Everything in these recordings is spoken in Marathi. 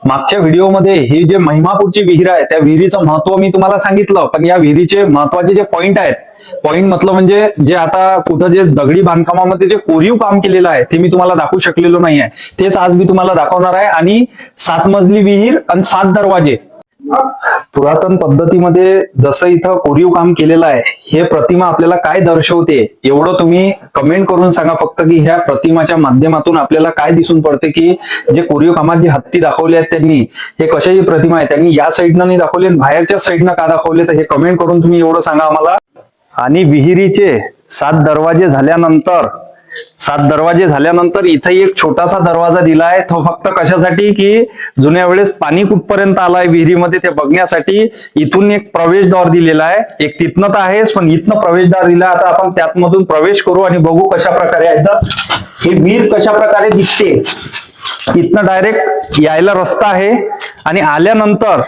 मागच्या व्हिडिओमध्ये ही जे महिमापूरची विहीर आहे त्या विहिरीचं महत्व मी तुम्हाला सांगितलं, पण या विहिरीचे महत्वाचे जे पॉइंट आहेत, पॉइंट म्हटलं म्हणजे जे आता कुठं जे दगडी बांधकामामध्ये जे कोरीव काम केलेलं आहे ते मी तुम्हाला दाखवू शकलेलो नाहीये, तेच आज मी तुम्हाला दाखवणार आहे. आणि 7 मजली विहीर आणि 7 दरवाजे. पुरातन पद्धतीमध्ये जसं इथं कोरीव काम केलेलं आहे, हे प्रतिमा आपल्याला काय दर्शवते एवढं तुम्ही कमेंट करून सांगा फक्त, की ह्या प्रतिमाच्या माध्यमातून आपल्याला काय दिसून पडते, की जे कोरीव कामात जे हत्ती दाखवले आहेत त्यांनी, हे कशाची प्रतिमा आहे, त्यांनी या साईडनं नाही दाखवले, बाहेरच्या साईडनं का दाखवले, तर हे कमेंट करून तुम्ही एवढं सांगा आम्हाला. आणि विहिरीचे 7 दरवाजे झाल्यानंतर इथे एक छोटासा दरवाजा दिलाय, तो फक्त कशासाठी, की जुन्या वेळेस पाणी कुठपर्यंत आलाय विहिरीमध्ये ते बघण्यासाठी इथून एक प्रवेशद्वार दिलेला आहे. एक तिथनं तर आहेच, पण इथनं प्रवेशद्वार दिला. आता आपण त्यातमधून प्रवेश करू आणि बघू कशा प्रकारे आहे हे विहीर कशा प्रकारे दिसते. इथनं डायरेक्ट यायला रस्ता आहे आणि आल्यानंतर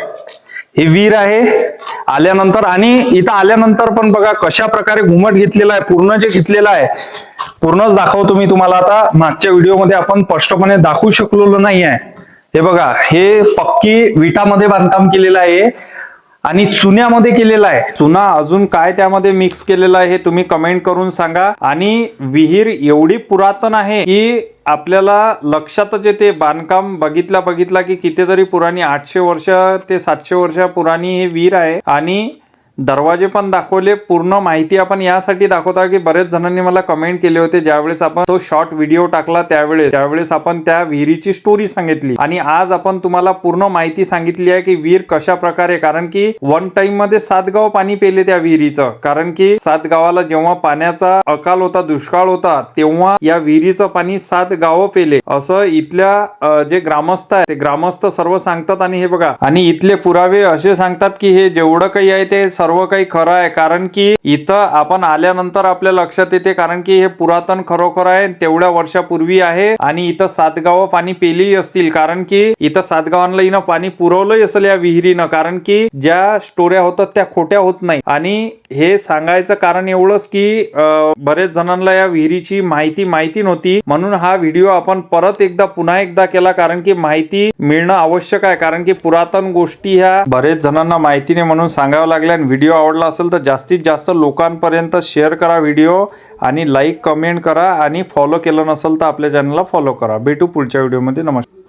हे विहीर आहे. आल्यानंतर आणि इथं आल्यानंतर पण बघा कशा प्रकारे घुमट घेतलेला आहे, पूर्ण जे घेतलेला आहे पूर्णच दाखवतो मी तुम्हाला. आता मागच्या व्हिडिओमध्ये आपण स्पष्टपणे दाखवू शकलो नाही आहे. हे बघा, हे पक्की विटामध्ये बांधकाम केलेलं आहे आणि चुन्यामध्ये केलेला आहे. चुना अजून काय त्यामध्ये मिक्स केलेलं आहे हे तुम्ही कमेंट करून सांगा. आणि विहीर एवढी पुरातन आहे की आपल्याला लक्षातच येते, बांधकाम बघितला की कितीतरी पुराणी 800 वर्ष ते 700 वर्ष पुराणी ही विहीर आहे. आणि दरवाजे पण दाखवले, पूर्ण माहिती आपण यासाठी दाखवता की बरेच जणांनी मला कमेंट केले होते ज्यावेळेस आपण तो शॉर्ट व्हिडिओ टाकला त्यावेळेस आपण त्या विहिरीची स्टोरी सांगितली. आणि आज आपण तुम्हाला पूर्ण माहिती सांगितली आहे की विहीर कशा प्रकारे, कारण की वन टाइम मध्ये 7 गाव पाणी पेले त्या विहिरीचं. कारण की 7 गावाला जेव्हा पाण्याचा अकाल होता, दुष्काळ होता, तेव्हा या विहिरीचं पाणी 7 गावं पेले असं इथल्या जे ग्रामस्थ आहे ते ग्रामस्थ सर्व सांगतात. आणि हे बघा, आणि इथले पुरावे असे सांगतात की हे जेवढं काही आहे ते सर्व काही खरं आहे. कारण की इथं आपण आल्यानंतर आपल्या लक्षात येते, कारण की हे पुरातन खरोखर आहे, तेवढ्या वर्षापूर्वी आहे. आणि इथं 7 गावं पाणी पेली असतील, कारण की इथं 7 गावांना हिनं पाणी पुरवलंही असेल या विहिरीनं. कारण की ज्या स्टोऱ्या होतात त्या खोट्या होत नाही. आणि हे सांगायचं कारण एवढंच की बरेच जणांना या विहिरीची माहिती नव्हती, म्हणून हा व्हिडिओ आपण परत पुन्हा एकदा केला. कारण की माहिती मिळणं आवश्यक आहे, कारण की पुरातन गोष्टी ह्या बरेच जणांना माहिती नाही, म्हणून सांगावं लागलं. व्हिडिओ आवडला असेल तर जास्तीत जास्त लोकांपर्यंत शेअर करा व्हिडिओ, आणि लाईक कमेंट करा, आणि फॉलो केलं नसेल तर आपल्या चॅनलला फॉलो करा. भेटू पुढच्या व्हिडिओमध्ये. नमस्कार.